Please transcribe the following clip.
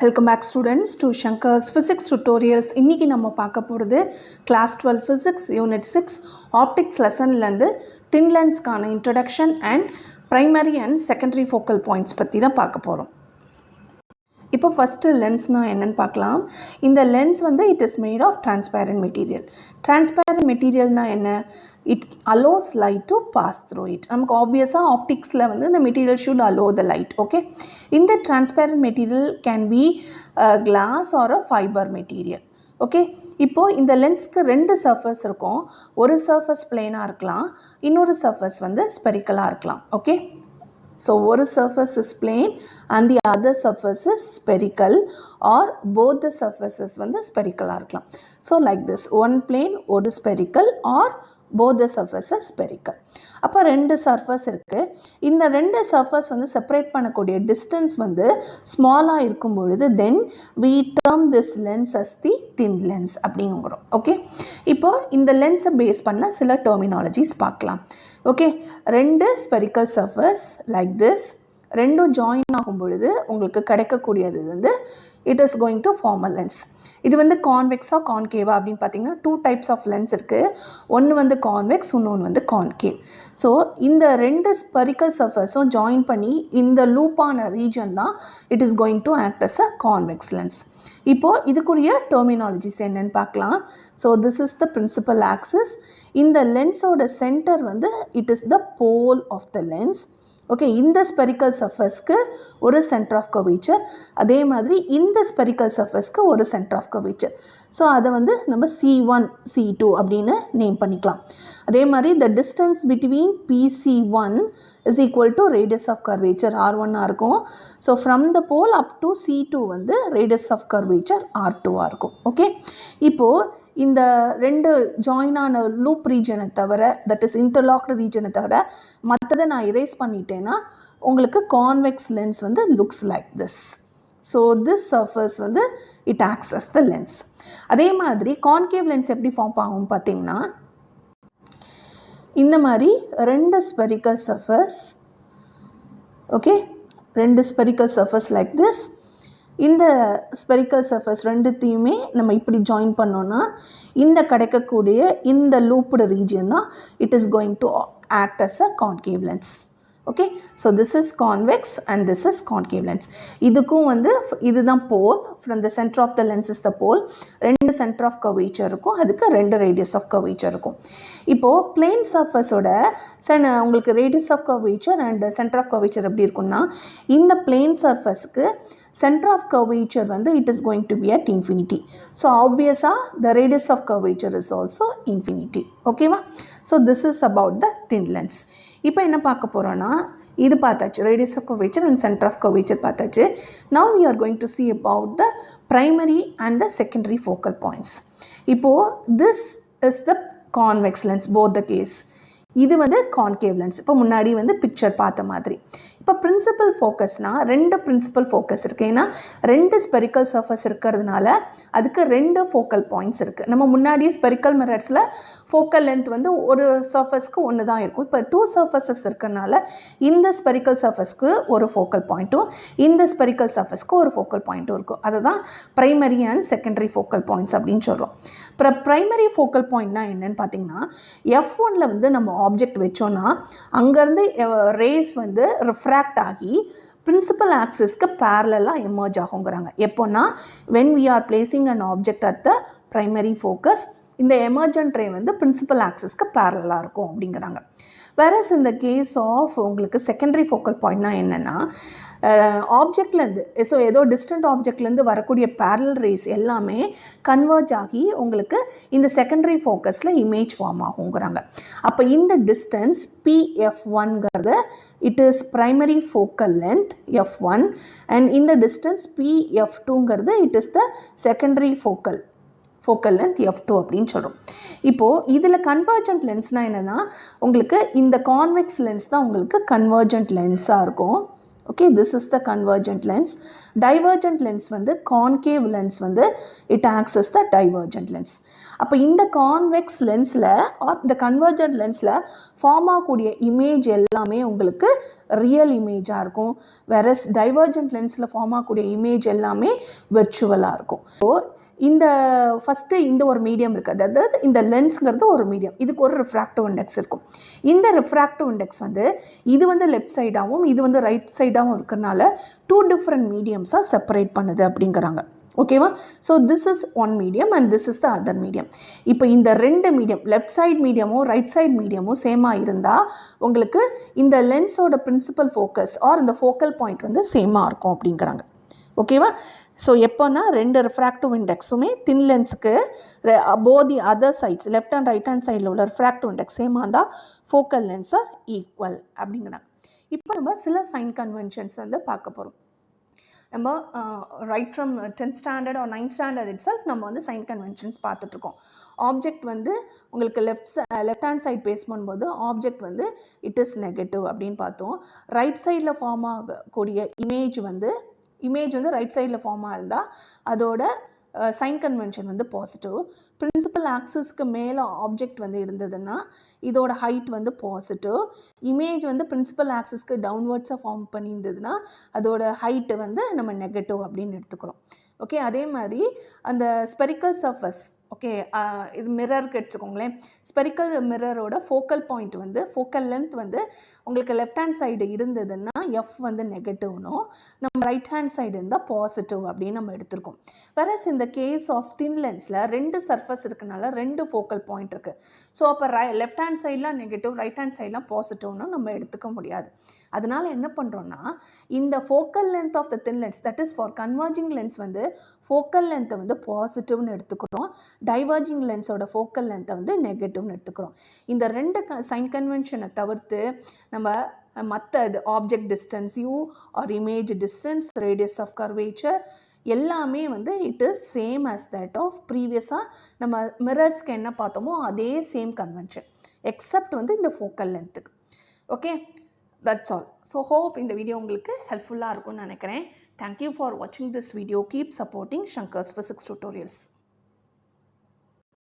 Welcome back students to Shankar's Physics Tutorials. இன்னைக்கு நம்ம பார்க்க போகிறது Class 12 Physics Unit 6 Optics லெசன்லேருந்து thin lensக்கான introduction and primary and secondary focal points பற்றி தான் பார்க்க போகிறோம். இப்போ ஃபஸ்ட்டு லென்ஸ்னால் என்னென்னு பார்க்கலாம். இந்த லென்ஸ் வந்து it is made of transparent material. Transparent மெட்டீரியல்னால் என்ன? It allows light to pass through it. நமக்கு ஆப்வியஸாக ஆப்டிக்ஸில் வந்து இந்த material should allow the light. Okay, இந்த transparent material can be glass or a fiber material. Okay, இப்போது இந்த லென்ஸ்க்கு ரெண்டு சர்ஃபேஸ் இருக்கும். ஒரு சர்ஃபேஸ் பிளேனாக இருக்கலாம், இன்னொரு சர்ஃபேஸ் வந்து ஸ்பெரிக்கலாக இருக்கலாம். Okay, so one surface is plane and the other surface is spherical, or both the surfaces வந்து spherical இருக்கலாம். So like this, one plane ஒரு spherical or both the surfaces spherical. அப்போ ரெண்டு சர்ஃபேஸ் இருக்குது. இந்த ரெண்டு சர்ஃபேஸ் வந்து செப்பரேட் பண்ணக்கூடிய டிஸ்டன்ஸ் வந்து ஸ்மாலாக இருக்கும் பொழுது தென் we term this lens as the thin lens அப்படிங்கிறோம். ஓகே, இப்போ இந்த லென்ஸை பேஸ் பண்ண சில டெர்மினாலஜிஸ் பார்க்கலாம். ஓகே, ரெண்டு ஸ்பெரிக்கல் சர்ஃபேஸ் லைக் திஸ் ரெண்டும் ஜாயின் ஆகும் பொழுது உங்களுக்கு கிடைக்கக்கூடியது வந்து it is going to form a lens. இது வந்து கான்வெக்ஸாக கான்கேவா அப்படின்னு பார்த்தீங்கன்னா டூ டைப்ஸ் ஆஃப் லென்ஸ் இருக்குது. ஒன்று வந்து கான்வெக்ஸ், இன்னொன்று வந்து கான்கேவ். ஸோ இந்த ரெண்டு ஸ்பெரிக்கல் சர்ஃபேஸும் ஜாயின் பண்ணி இந்த லூப்பான ரீஜன் தான் it is going to act as a convex lens. இப்போது இதுக்குரிய டெர்மினாலஜிஸ் என்னென்னு பார்க்கலாம். So this is the principal axis. இந்த லென்ஸோட சென்டர் வந்து it is the pole of the lens. Okay, இந்த ஸ்பெரிக்கல் சர்ஃபேஸ்க்கு ஒரு சென்டர் ஆஃப் கர்வேச்சர், அதே மாதிரி இந்த ஸ்பெரிக்கல் சர்ஃபேஸ்க்கு ஒரு சென்டர் ஆஃப் கர்வேச்சர். ஸோ அதை வந்து நம்ம C1 C2 அப்படின்னு நேம் பண்ணிக்கலாம். அதே மாதிரி the distance between PC1 is equal to radius of curvature R1 இருக்கும். So from the pole up to C2 வந்து ரேடியஸ் ஆஃப் கர்வேச்சர் R2 இருக்கும். ஓகே, இப்போது இந்த ரெண்டு ஜாயினான லூப் ரீஜனை தவிர, தட் இஸ் இன்டர்லாக்டு ரீஜனை தவிர மற்றதை நான் இரேஸ் பண்ணிட்டேன்னா உங்களுக்கு கான்வெக்ஸ் லென்ஸ் வந்து looks like this. So this surface வந்து it acts as the lens. அதே மாதிரி கான்கேவ் லென்ஸ் எப்படி ஃபார்ம் ஆகும் பார்த்தீங்கன்னா இந்த மாதிரி ரெண்டு ஸ்பெரிக்கல் சர்ஃபேஸ். ஓகே, ரெண்டு ஸ்பெரிக்கல் சர்ஃபேஸ் லைக் திஸ். இந்த ஸ்பெரிக்கல் சர்ஃபேஸ் ரெண்டுத்தையுமே நம்ம இப்படி ஜாயின் பண்ணோன்னா இந்த கிடைக்கக்கூடிய இந்த லூப்டு ரீஜன் தான் it is going to act as a concave lens. Okay, so this is convex and this is concave lens. இதுக்கும் வந்து இதுதான் pole, from the centre of the lens is the pole. ரெண்டு centre of curvature இருக்கும், அதுக்கு ரெண்டு radius of curvature இருக்கும். இப்போது plane சர்ஃபேஸோட உங்களுக்கு radius of curvature and centre of curvature எப்படி இருக்குன்னா இந்த பிளேன் சர்ஃபேஸுக்கு center of curvature வந்து it is going to be at infinity. So obviously the radius of curvature is also infinity. Okay va? So this is about the thin lens. இப்போ என்ன பார்க்க போகிறோன்னா இது பார்த்தாச்சு, radius of curvature and center of curvature பார்த்தாச்சு. Now we are going to see about the primary and the secondary focal points. இப்போது this is the convex lens, both the case. இது வந்து கான்கேவ் லென்ஸ். இப்போ முன்னாடி வந்து picture பார்த்த மாதிரி. இப்போ பிரின்சிபல் ஃபோக்கஸ்னால் ரெண்டு பிரின்சிபல் ஃபோக்கஸ் இருக்குது. ஏன்னா ரெண்டு ஸ்பெரிக்கல் சர்ஃபேஸ் இருக்கிறதுனால அதுக்கு ரெண்டு ஃபோக்கல் பாயிண்ட்ஸ் இருக்குது. நம்ம முன்னாடியே ஸ்பெரிக்கல் மிரர்ஸில் ஃபோக்கல் லென்த் வந்து ஒரு சர்ஃபேஸ்க்கு ஒன்று தான் இருக்கும். இப்போ டூ சர்ஃபேஸஸ் இருக்கிறதுனால இந்த ஸ்பெரிக்கல் சர்ஃபேஸ்க்கு ஒரு ஃபோக்கல் பாயிண்ட்டும் இந்த ஸ்பெரிக்கல் சர்ஃபேஸ்க்கு ஒரு ஃபோக்கல் பாயிண்ட்டும் இருக்கும். அதை தான் primary and secondary focal points அப்படின்னு சொல்கிறோம். இப்போ ப்ரைமரி ஃபோக்கல் பாயிண்ட்னா என்னென்னு பார்த்தீங்கன்னா F1 வந்து நம்ம ஆப்ஜெக்ட் வச்சோன்னா அங்கேருந்து ரேஸ் வந்து ரிஃப்ராக்ட் ஆகி பிரின்சிபல் ஆக்சிஸ்க்கு பேரலாக எமர்ஜ் ஆகுங்கிறாங்க. எப்போன்னா when we are placing an object at the primary focus, இந்த எமர்ஜென்ட் ரே வந்து பிரின்சிபல் ஆக்சிஸ்க்கு பேரலாக இருக்கும் அப்படிங்கிறாங்க. வேறஸ் இந்த கேஸ் ஆஃப் உங்களுக்கு செகண்டரி ஃபோக்கல் பாயிண்ட்னா என்னென்னா ஆப்ஜெக்ட்லேருந்து, ஸோ ஏதோ டிஸ்டன்ட் ஆப்ஜெக்ட்லேருந்து வரக்கூடிய பேரல் ரேஸ் எல்லாமே கன்வர்ஜ் ஆகி உங்களுக்கு இந்த செகண்டரி ஃபோக்கஸில் இமேஜ் ஃபார்ம் ஆகுங்கிறாங்க. அப்போ இந்த டிஸ்டன்ஸ் PF1ங்கிறது it is primary focal length F1 and இந்த டிஸ்டன்ஸ் PF2ங்கிறது it is the secondary focal length F2 அப்படின்னு சொல்கிறோம். இப்போது இதில் கன்வர்ஜென்ட் லென்ஸ்னால் என்னென்னா உங்களுக்கு இந்த கான்வெக்ஸ் லென்ஸ் தான் உங்களுக்கு கன்வர்ஜென்ட் லென்ஸாக இருக்கும். Okay, this is the convergent lens. Divergent lens வந்து கான்கேவ் லென்ஸ் வந்து it acts as the divergent lens. அப்போ இந்த கான்வெக்ஸ் லென்ஸில் ஆர் இந்த கன்வர்ஜென்ட் லென்ஸில் ஃபார்ம் ஆகக்கூடிய இமேஜ் எல்லாமே உங்களுக்கு ரியல் இமேஜாக இருக்கும். வேறஸ் டைவர்ஜென்ட் லென்ஸில் ஃபார்ம் ஆகக்கூடிய இமேஜ் எல்லாமே வெர்ச்சுவலாக இருக்கும். ஸோ இந்த ஃபஸ்ட்டு இந்த ஒரு மீடியம் இருக்குது, அதாவது இந்த லென்ஸுங்கிறது ஒரு மீடியம், இதுக்கு ஒரு ரிஃப்ராக்டிவ் இண்டெக்ஸ் இருக்கும். இந்த ரிஃப்ராக்டிவ் இண்டெக்ஸ் இது லெஃப்ட் சைடாகவும் இது ரைட் சைடாகவும் இருக்கிறனால 2 டிஃப்ரெண்ட் மீடியம்ஸாக செப்பரேட் பண்ணுது அப்படிங்கிறாங்க. ஓகேவா? So this is one medium and this is the other medium. இப்போ இந்த 2 மீடியம், லெஃப்ட் சைட் மீடியமும் ரைட் சைட் மீடியமும் சேமாக இருந்தால் உங்களுக்கு இந்த லென்ஸோட பிரின்சிபல் ஃபோக்கஸ் ஆர் இந்த ஃபோக்கல் பாயிண்ட் சேமாக இருக்கும் அப்படிங்கிறாங்க. ஓகேவா? ஸோ எப்போனா 2 ரிஃப்ராக்டிவ் இண்டெக்ஸுமே தின் லென்ஸுக்கு both the other sides left and right hand சைடில் உள்ள ரிஃப்ராக்டிவ் இண்டெக்ஸ் சேமாக இருந்தால் ஃபோக்கல் லென்ஸ் ஆர் ஈக்குவல் அப்படிங்கிறாங்க. இப்போ நம்ம சில சைன் கன்வென்ஷன்ஸ் பார்க்க போகிறோம். நம்ம right from 10th standard or 9th standard itself நம்ம சைன் கன்வென்ஷன்ஸ் பார்த்துட்ருக்கோம். ஆப்ஜெக்ட் உங்களுக்கு லெஃப்ட் ஹேண்ட் சைட் பேஸ் பண்ணும்போது ஆப்ஜெக்ட் இட் இஸ் நெகட்டிவ் அப்படின்னு பார்த்தோம். ரைட் சைடில் ஃபார்ம் ஆகக்கூடிய இமேஜ் ரைட் சைடில் ஃபார்ம் இருந்தால் அதோட சைன் கன்வென்ஷன் பாசிட்டிவ். பிரின்சிபல் ஆக்சிஸ்க்கு மேலே ஆப்ஜெக்ட் இருந்ததுன்னா இதோட ஹைட் பாசிட்டிவ். இமேஜ் பிரின்சிபல் ஆக்சிஸ்க்கு டவுன்வர்ட்ஸாக ஃபார்ம் பண்ணியிருந்ததுன்னா அதோட ஹைட்டு நம்ம நெகட்டிவ் அப்படின்னு எடுத்துக்கிறோம். ஓகே, அதே மாதிரி அந்த ஸ்பெரிக்கல் சர்ஃபஸ், ஓகே, இது மிரருக்கு எடுத்துக்கோங்களேன். ஸ்பெரிக்கல் மிரரோட ஃபோக்கல் பாயிண்ட் ஃபோக்கல் லென்த் உங்களுக்கு லெஃப்ட் ஹேண்ட் சைடு இருந்ததுன்னா எஃப் நெகட்டிவ்னும் நம்ம ரைட் ஹேண்ட் சைடு இருந்தால் பாசிட்டிவ் அப்படின்னு நம்ம எடுத்திருக்கோம். வேறஸ் இந்த கேஸ் ஆஃப் தின் லென்ஸில் 2 சர்ஃபஸ் இருக்கனால 2 ஃபோக்கல் பாயிண்ட் இருக்குது. ஸோ அப்போ லெஃப்ட் ஹேண்ட் சைட்லாம் நெகட்டிவ், ரைட் ஹேண்ட் சைட்லாம் பாசிட்டிவ்னு நம்ம எடுத்துக்க முடியாது. அதனால என்ன பண்ணுறோன்னா இந்த focal length of the thin lens, that is for converging lens focal லென்த்தை பாசிட்டிவ்னு எடுத்துக்கிறோம். டைவர்ஜிங் லென்ஸோட ஃபோக்கல் லென்த்தை நெகட்டிவ்னு எடுத்துக்கிறோம். இந்த 2 சைன் கன்வென்ஷனை தவிர்த்து நம்ம மற்ற இது object distance U or image distance, radius of curvature எல்லாமே it is same as that of ப்ரீவியஸாக நம்ம மிரர்ஸ்க்கு என்ன பார்த்தோமோ அதே சேம் கன்வென்ஷன் எக்ஸப்ட் இந்த ஃபோக்கல் லென்த்துக்கு. Okay, that's all. So hope இந்த வீடியோ உங்களுக்கு ஹெல்ப்ஃபுல்லாக இருக்கும்னு நினைக்கிறேன். தேங்க்யூ ஃபார் வாட்சிங் this video. Keep supporting Shankar's Physics Tutorials.